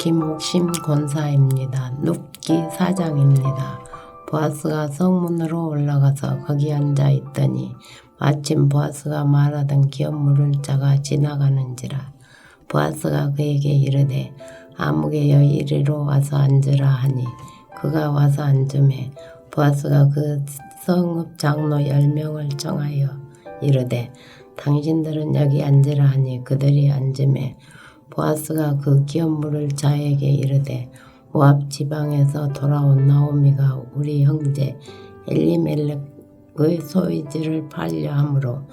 김옥심 권사입니다. 눕기 4장입니다. 보아스가 성문으로 올라가서 거기 앉아 있더니 마침 보아스가 말하던 기업 물을 자가 지나가는지라. 보아스가 그에게 이르되 아무개여 이리로 와서 앉으라 하니 그가 와서 앉음에 보아스가 그 성읍 장로 10명을 청하여 이르되 당신들은 여기 앉으라 하니 그들이 앉음에 보아스가 그 기업 물을 자에게 이르되 모압 지방에서 돌아온 나오미가 우리 형제 엘리멜렉의 소유지를 팔려 함으로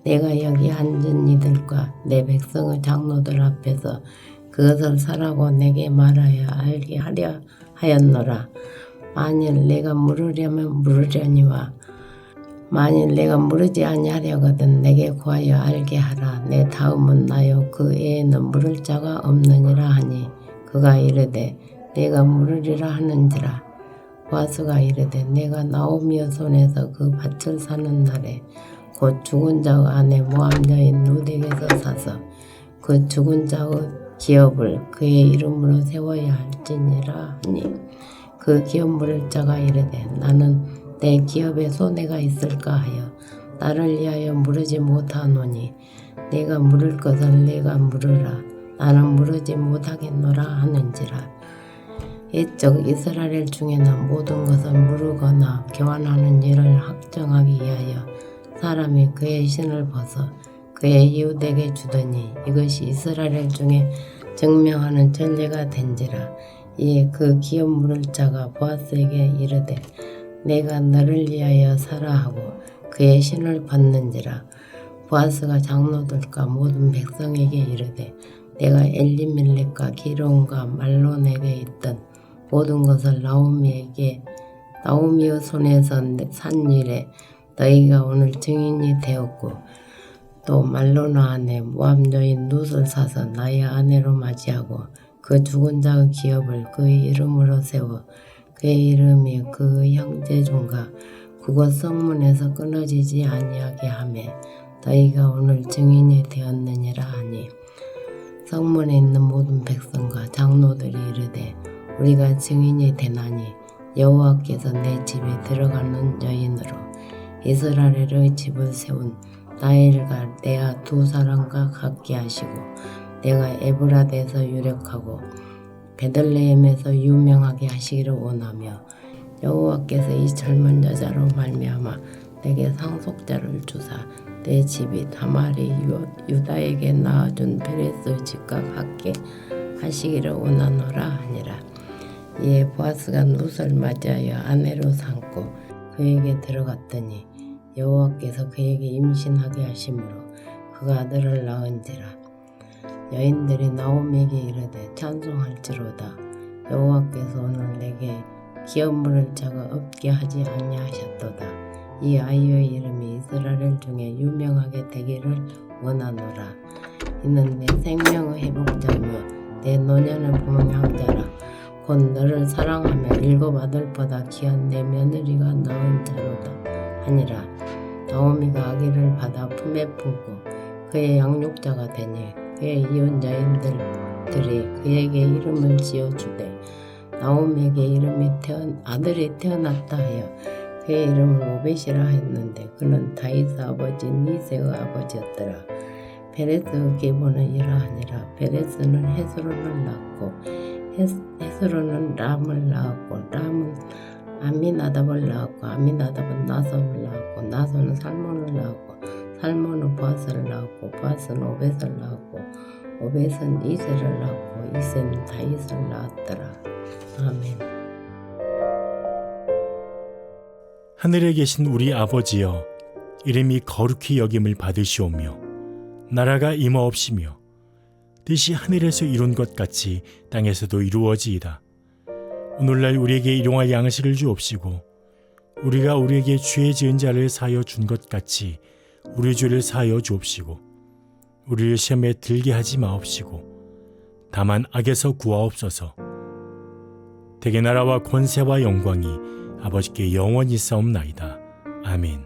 내가 여기 앉은 이들과 내 백성의 장로들 앞에서 그것을 사라고 내게 말하여 알게 하려 하였노라. 만일 내가 물으려면 물으려니와 만일 내가 물으지 아니하려거든 내게 구하여 알게 하라. 내 다음은 나요 그 애에는 물을 자가 없느니라 하니 그가 이르되 내가 물으리라 하는지라. 보아스가 이르되 내가 나오미의 손에서 그 밭을 사는 날에 곧 죽은 자의 아내 모압 여인 룻에게서 사서 그 죽은 자의 기업을 그의 이름으로 세워야 할지니라 하니 그 기업 물을 자가 이르되 나는 내 기업에 손해가 있을까 하여 나를 위하여 물으지 못하노니 내가 물을 것을 내가 물으라. 나는 물으지 못하겠노라 하는지라. 옛적 이스라엘 중에는 모든 것을 물으거나 교환하는 일을 확정하기 위하여 사람이 그의 신을 벗어 그의 이웃에게 주더니 이것이 이스라엘 중에 증명하는 전례가 된지라. 이에 그 기업 물을 자가 보아스에게 이르되 내가 너를 위하여 사라 하고 그의 신을 벗는지라. 보아스가 장로들과 모든 백성에게 이르되 내가 엘리멜렉과 기론과 말론에게 있던 모든 것을 나오미의 손에서 산 일에 너희가 오늘 증인이 되었고 또 말로나 아내 모압 여인 룻을 사서 나의 아내로 맞이하고 그 죽은 자의 기업을 그의 이름으로 세워 그의 이름이 그의 형제 중과 그곳 성문에서 끊어지지 아니하게 하매 너희가 오늘 증인이 되었느니라 하니 성문에 있는 모든 백성과 장로들이 이르되 우리가 증인이 되나니 여호와께서 내 집에 들어가는 여인으로 이스라엘의 집을 세운 나엘과 레아 두 사람과 같게 하시고 내가 에브라데에서 유력하고 베들레헴에서 유명하게 하시기를 원하며 여호와께서 이 젊은 여자로 말미암아 내게 상속자를 주사 내 집이 다말이 유다에게 낳아준 베레스 집과 같게 하시기를 원하노라 하니라. 이에 보아스가 룻을 맞이하여 아내로 삼고 그에게 들어갔더니 여호와께서 그에게 임신하게 하심으로 그가 아들을 낳은지라. 여인들이 나오미에게 이르되 찬송할지로다. 여호와께서 오늘 내게 기업 물을 자가 없게 하지 아니하셨도다. 이 아이의 이름이 이스라엘 중에 유명하게 되기를 원하노라. 이는 내 생명의 회복자며 내 노년을 보명자라. 곧 너를 사랑하며 7 아들보다 귀한 내 며느리가 낳은 자로다 하니라. 나오미가 아기를 받아 품에 품고 그의 양육자가 되니 그의 이혼 여인들이 그에게 이름을 지어주되 나오미에게 아들이 태어났다 하여 그의 이름을 오벳이라 했는데 그는 다윗의 아버지 니세의 아버지였더라. 베레스의 계보는 이러하니라. 베레스는 헤스론을 낳고 헤스론은 람을 낳았고 람은 아미나답을 낳았고 아미나답은 나손을 낳았고 나손은 살몬을 낳았고 살몬은 보아스를 낳았고 보아스는 오벳을 낳았고 오벳은 이새를 낳았고 이새는 다윗을 낳았더라. 아멘. 하늘에 계신 우리 아버지여, 이름이 거룩히 여김을 받으시오며 나라가 임하옵시며 뜻이 하늘에서 이룬 것 같이 땅에서도 이루어지이다. 오늘날 우리에게 일용할 양식을 주옵시고 우리가 우리에게 죄 지은 자를 사하여 준 것 같이 우리 죄를 사하여 주옵시고 우리를 시험에 들게 하지 마옵시고 다만 악에서 구하옵소서. 대개 나라와 권세와 영광이 아버지께 영원히 싸움나이다. 아멘.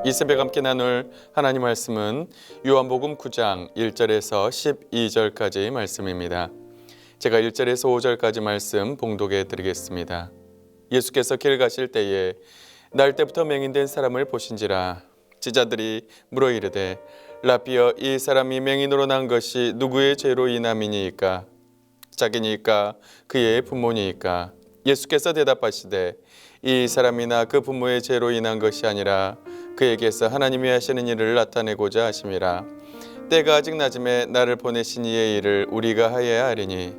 이 새벽 함께 나눌 하나님 말씀은 요한복음 9장 1절에서 12절까지 말씀입니다. 제가 1절에서 5절까지 말씀 봉독해 드리겠습니다. 예수께서 길 가실 때에 날 때부터 맹인된 사람을 보신지라. 제자들이 물어 이르되 라비여, 이 사람이 맹인으로 난 것이 누구의 죄로 인함이니이까? 자기니까 그의 부모니이까? 예수께서 대답하시되 이 사람이나 그 부모의 죄로 인한 것이 아니라 그에게서 하나님이 하시는 일을 나타내고자 하심이라. 때가 아직 낮음에 나를 보내신 이의 일을 우리가 하여야 하리니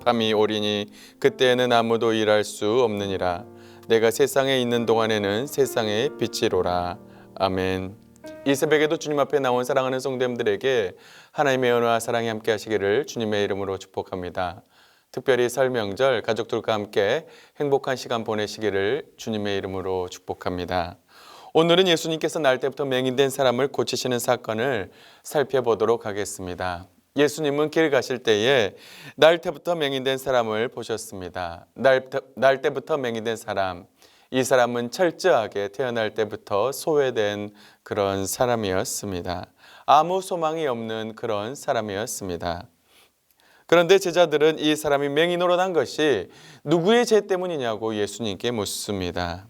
밤이 오리니 그때에는 아무도 일할 수 없느니라. 내가 세상에 있는 동안에는 세상의 빛이로라. 아멘. 이 새벽에도 주님 앞에 나온 사랑하는 성도님들에게 하나님의 은혜와 사랑이 함께 하시기를 주님의 이름으로 축복합니다. 특별히 설 명절 가족들과 함께 행복한 시간 보내시기를 주님의 이름으로 축복합니다. 오늘은 예수님께서 날 때부터 맹인된 사람을 고치시는 사건을 살펴보도록 하겠습니다. 예수님은 길 가실 때에 날 때부터 맹인된 사람을 보셨습니다. 날 때부터 맹인된 사람, 이 사람은 철저하게 태어날 때부터 소외된 그런 사람이었습니다. 아무 소망이 없는 그런 사람이었습니다. 그런데 제자들은 이 사람이 맹인으로 난 것이 누구의 죄 때문이냐고 예수님께 묻습니다.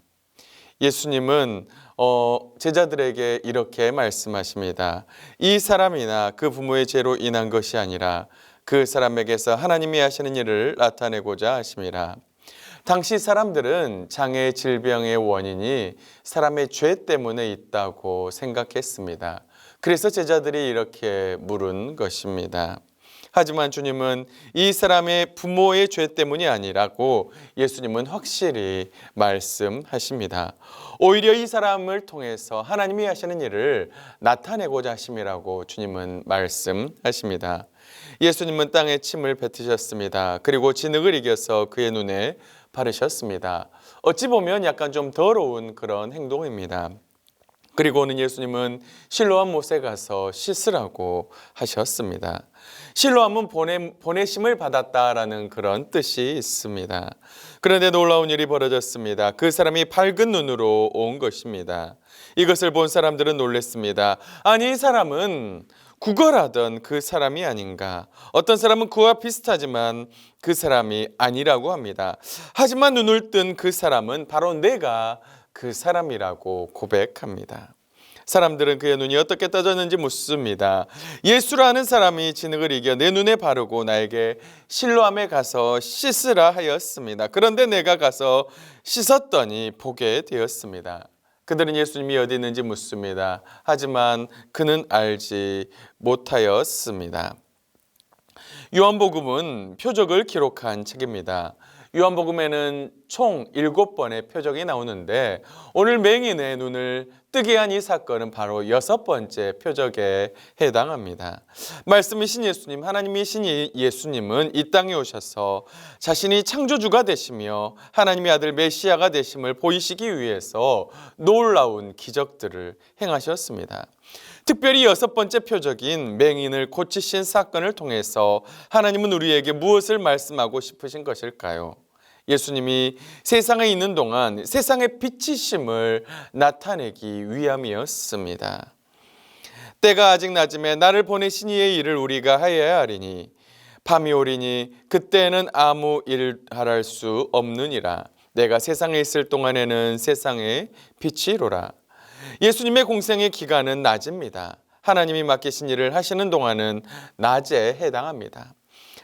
예수님은 제자들에게 이렇게 말씀하십니다. 이 사람이나 그 부모의 죄로 인한 것이 아니라 그 사람에게서 하나님이 하시는 일을 나타내고자 하심이라. 당시 사람들은 장애 질병의 원인이 사람의 죄 때문에 있다고 생각했습니다. 그래서 제자들이 이렇게 물은 것입니다. 하지만 주님은 이 사람의 부모의 죄 때문이 아니라고 예수님은 확실히 말씀하십니다. 오히려 이 사람을 통해서 하나님이 하시는 일을 나타내고자 하심이라고 주님은 말씀하십니다. 예수님은 땅에 침을 뱉으셨습니다. 그리고 진흙을 이겨서 그의 눈에 바르셨습니다. 어찌 보면 약간 좀 더러운 그런 행동입니다. 그리고는 예수님은 실로암 못에 가서 씻으라고 하셨습니다. 실로암은 보내심을 받았다라는 그런 뜻이 있습니다. 그런데 놀라운 일이 벌어졌습니다. 그 사람이 밝은 눈으로 온 것입니다. 이것을 본 사람들은 놀랐습니다. 아니, 이 사람은 구걸하던 그 사람이 아닌가? 어떤 사람은 그와 비슷하지만 그 사람이 아니라고 합니다. 하지만 눈을 뜬 그 사람은 바로 내가 그 사람이라고 고백합니다. 사람들은 그의 눈이 어떻게 떠졌는지 묻습니다. 예수라는 사람이 진흙을 이겨 내 눈에 바르고 나에게 실로암에 가서 씻으라 하였습니다. 그런데 내가 가서 씻었더니 보게 되었습니다. 그들은 예수님이 어디 있는지 묻습니다. 하지만 그는 알지 못하였습니다. 요한복음은 표적을 기록한 책입니다. 요한복음에는 총 7번의 표적이 나오는데 오늘 맹인의 눈을 뜨게 한 이 사건은 바로 6번째 표적에 해당합니다. 말씀이신 예수님, 하나님이신 예수님은 이 땅에 오셔서 자신이 창조주가 되시며 하나님의 아들 메시아가 되심을 보이시기 위해서 놀라운 기적들을 행하셨습니다. 특별히 6번째 표적인 맹인을 고치신 사건을 통해서 하나님은 우리에게 무엇을 말씀하고 싶으신 것일까요? 예수님이 세상에 있는 동안 세상의 빛이심을 나타내기 위함이었습니다. 때가 아직 낮음에 나를 보내신 이의 일을 우리가 하여야 하리니 밤이 오리니 그때는 아무 일 할 수 없느니라. 내가 세상에 있을 동안에는 세상의 빛이로라. 예수님의 공생의 기간은 낮입니다. 하나님이 맡기신 일을 하시는 동안은 낮에 해당합니다.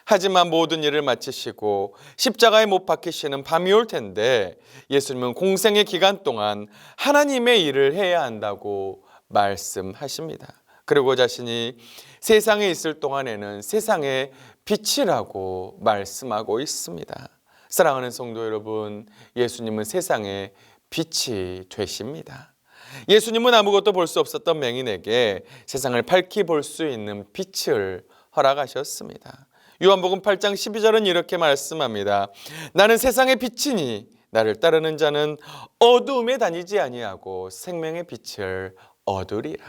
하지만 모든 일을 마치시고 십자가에 못 박히시는 밤이 올 텐데 예수님은 공생의 기간 동안 하나님의 일을 해야 한다고 말씀하십니다. 그리고 자신이 세상에 있을 동안에는 세상의 빛이라고 말씀하고 있습니다. 사랑하는 성도 여러분, 예수님은 세상의 빛이 되십니다. 예수님은 아무것도 볼 수 없었던 맹인에게 세상을 밝히 볼 수 있는 빛을 허락하셨습니다. 요한복음 8장 12절은 이렇게 말씀합니다. 나는 세상의 빛이니 나를 따르는 자는 어두움에 다니지 아니하고 생명의 빛을 얻으리라.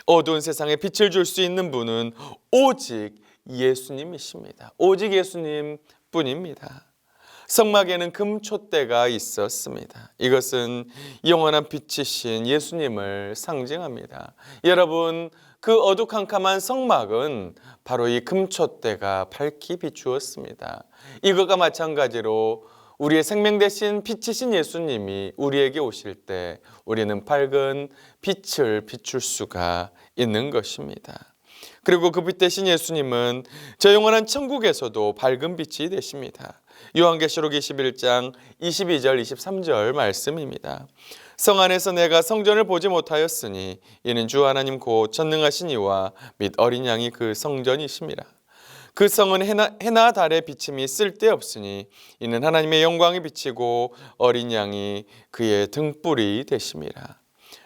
어두운 세상에 빛을 줄 수 있는 분은 오직 예수님이십니다. 오직 예수님 뿐입니다. 성막에는 금촛대가 있었습니다. 이것은 영원한 빛이신 예수님을 상징합니다. 여러분, 그 어두컴컴한 성막은 바로 이 금촛대가 밝히 비추었습니다. 이것과 마찬가지로 우리의 생명 대신 빛이신 예수님이 우리에게 오실 때 우리는 밝은 빛을 비출 수가 있는 것입니다. 그리고 그 빛 대신 예수님은 저 영원한 천국에서도 밝은 빛이 되십니다. 요한계시록 21장 22절 23절 말씀입니다. 성 안에서 내가 성전을 보지 못하였으니 이는 주 하나님 곧 전능하신 이와 및 어린 양이 그 성전이심이라. 그 성은 해나 달의 비침이 쓸데없으니 이는 하나님의 영광이 비치고 어린 양이 그의 등불이 되심이라.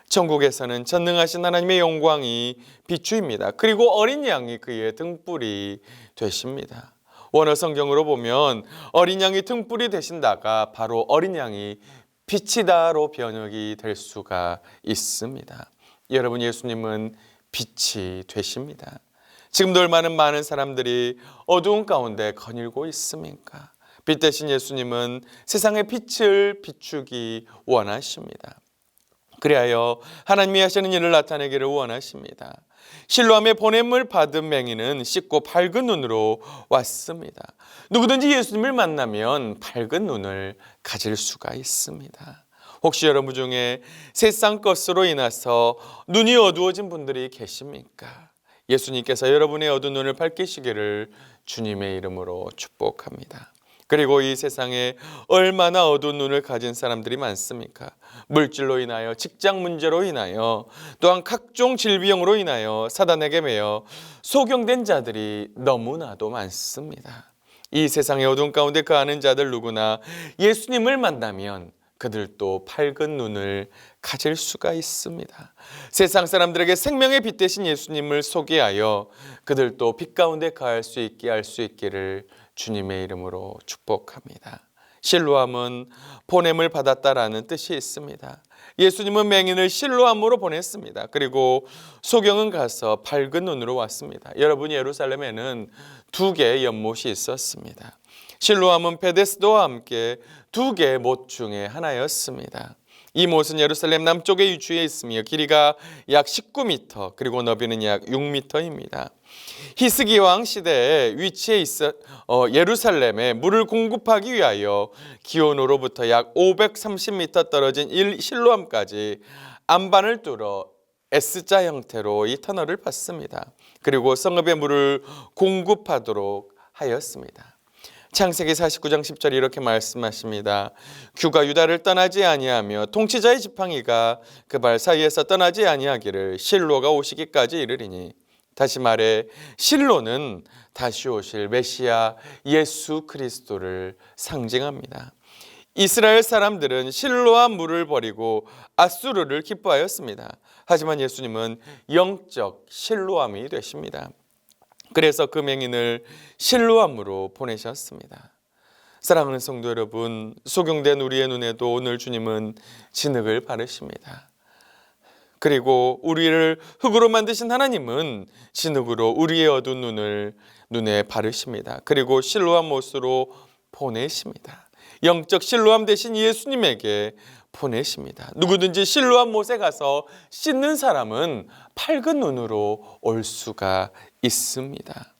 천국에서는 전능하신 하나님의 영광이 비추입니다. 그리고 어린 양이 그의 등불이 되십니다. 원어 성경으로 보면 어린 양이 등불이 되신다가 바로 어린 양이 빛이다로 번역이 될 수가 있습니다. 여러분, 예수님은 빛이 되십니다. 지금도 많은 사람들이 어두운 가운데 거닐고 있습니까? 빛 대신 예수님은 세상의 빛을 비추기 원하십니다. 그리하여 하나님이 하시는 일을 나타내기를 원하십니다. 실로암의 보냄을 받은 맹인은 씻고 밝은 눈으로 왔습니다. 누구든지 예수님을 만나면 밝은 눈을 가질 수가 있습니다. 혹시 여러분 중에 세상 것으로 인해서 눈이 어두워진 분들이 계십니까? 예수님께서 여러분의 어두운 눈을 밝히시기를 주님의 이름으로 축복합니다. 그리고 이 세상에 얼마나 어두운 눈을 가진 사람들이 많습니까? 물질로 인하여, 직장 문제로 인하여, 또한 각종 질병으로 인하여 사단에게 매여 소경된 자들이 너무나도 많습니다. 이 세상의 어두운 가운데 거하는 자들 누구나 예수님을 만나면 그들도 밝은 눈을 가질 수가 있습니다. 세상 사람들에게 생명의 빛 되신 예수님을 소개하여 그들도 빛 가운데 거할 수 있게 할 수 있기를 주님의 이름으로 축복합니다. 실로암은 보냄을 받았다라는 뜻이 있습니다. 예수님은 맹인을 실로암으로 보냈습니다. 그리고 소경은 가서 밝은 눈으로 왔습니다. 여러분, 예루살렘에는 2개의 연못이 있었습니다. 실로암은 베데스다와 함께 2개의 못 중에 하나였습니다. 이 못은 예루살렘 남쪽에 위치해 있으며 길이가 약 19m 그리고 너비는 약 6m입니다. 히스기 왕 시대에 위치해 있어 예루살렘에 물을 공급하기 위하여 기온으로부터 약 530m 떨어진 실로암까지 안반을 뚫어 S자 형태로 이 터널을 팠습니다. 그리고 성읍에 물을 공급하도록 하였습니다. 창세기 49장 10절에 이렇게 말씀하십니다. 규가 유다를 떠나지 아니하며 통치자의 지팡이가 그 발 사이에서 떠나지 아니하기를 실로가 오시기까지 이르리니, 다시 말해 실로는 다시 오실 메시아 예수 그리스도를 상징합니다. 이스라엘 사람들은 실로암 물을 버리고 아수르를 기뻐하였습니다. 하지만 예수님은 영적 실로암이 되십니다. 그래서 그 맹인을 실로암으로 보내셨습니다. 사랑하는 성도 여러분, 소경된 우리의 눈에도 오늘 주님은 진흙을 바르십니다. 그리고 우리를 흙으로 만드신 하나님은 진흙으로 우리의 어두운 눈에 바르십니다. 그리고 실로암 못으로 보내십니다. 영적 실로암 대신 예수님에게 보내십니다. 누구든지 실로암 못에 가서 씻는 사람은 밝은 눈으로 올 수가 있습니다.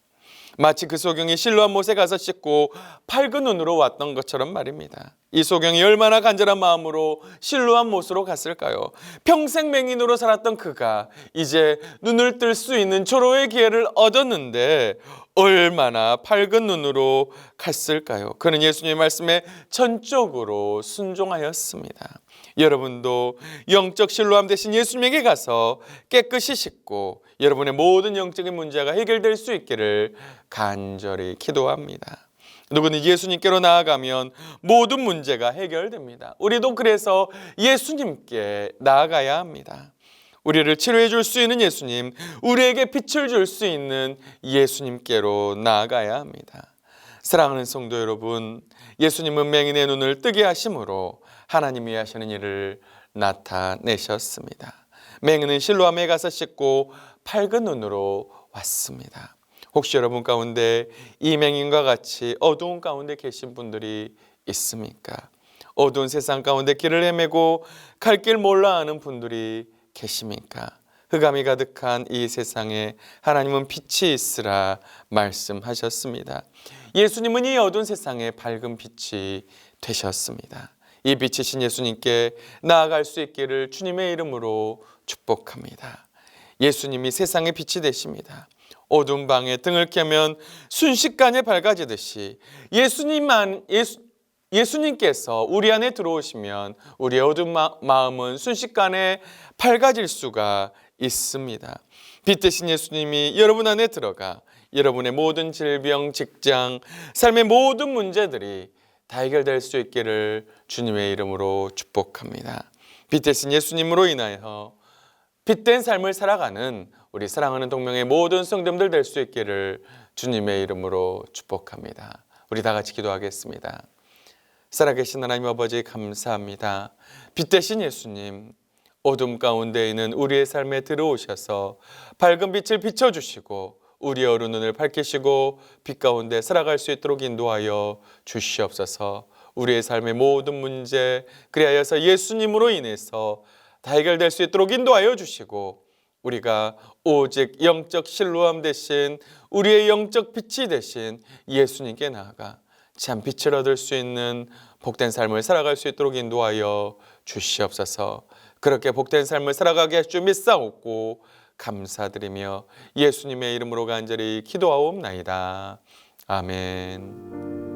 마치 그 소경이 실로암 못에 가서 씻고 밝은 눈으로 왔던 것처럼 말입니다. 이 소경이 얼마나 간절한 마음으로 실로암 못으로 갔을까요? 평생 맹인으로 살았던 그가 이제 눈을 뜰 수 있는 조로의 기회를 얻었는데 얼마나 밝은 눈으로 갔을까요? 그는 예수님의 말씀에 전적으로 순종하였습니다. 여러분도 영적 실로암 대신 예수님에게 가서 깨끗이 씻고 여러분의 모든 영적인 문제가 해결될 수 있기를 간절히 기도합니다. 누구는 예수님께로 나아가면 모든 문제가 해결됩니다. 우리도 그래서 예수님께 나아가야 합니다. 우리를 치료해 줄 수 있는 예수님, 우리에게 빛을 줄 수 있는 예수님께로 나아가야 합니다. 사랑하는 성도 여러분, 예수님은 맹인의 눈을 뜨게 하심으로 하나님이 하시는 일을 나타내셨습니다. 맹인은 실로암에 가서 씻고 밝은 눈으로 왔습니다. 혹시 여러분 가운데 이 맹인과 같이 어두운 가운데 계신 분들이 있습니까? 어두운 세상 가운데 길을 헤매고 갈 길 몰라 하는 분들이 계십니까? 흑암이 가득한 이 세상에 하나님은 빛이 있으라 말씀하셨습니다. 예수님은 이 어두운 세상에 밝은 빛이 되셨습니다. 이 빛이신 예수님께 나아갈 수 있기를 주님의 이름으로 축복합니다. 예수님이 세상의 빛이 되십니다. 어두운 방에 등을 켜면 순식간에 밝아지듯이 예수님께서 우리 안에 들어오시면 우리의 어두운 마음은 순식간에 밝아질 수가 있습니다. 빛 대신 예수님이 여러분 안에 들어가 여러분의 모든 질병, 직장, 삶의 모든 문제들이 다 해결될 수 있기를 주님의 이름으로 축복합니다. 빛 대신 예수님으로 인하여 빛된 삶을 살아가는 우리 사랑하는 동명의 모든 성도들 될 수 있기를 주님의 이름으로 축복합니다. 우리 다 같이 기도하겠습니다. 살아계신 하나님 아버지 감사합니다. 빛 대신 예수님, 어둠 가운데 있는 우리의 삶에 들어오셔서 밝은 빛을 비춰주시고 우리의 어두운 눈을 밝히시고 빛 가운데 살아갈 수 있도록 인도하여 주시옵소서. 우리의 삶의 모든 문제 그리하여서 예수님으로 인해서 다 해결될 수 있도록 인도하여 주시고 우리가 오직 영적 실로암 대신 우리의 영적 빛이 되신 예수님께 나아가 참 빛을 얻을 수 있는 복된 삶을 살아갈 수 있도록 인도하여 주시옵소서. 그렇게 복된 삶을 살아가게 할 줄 믿사옵고 감사드리며 예수님의 이름으로 간절히 기도하옵나이다. 아멘.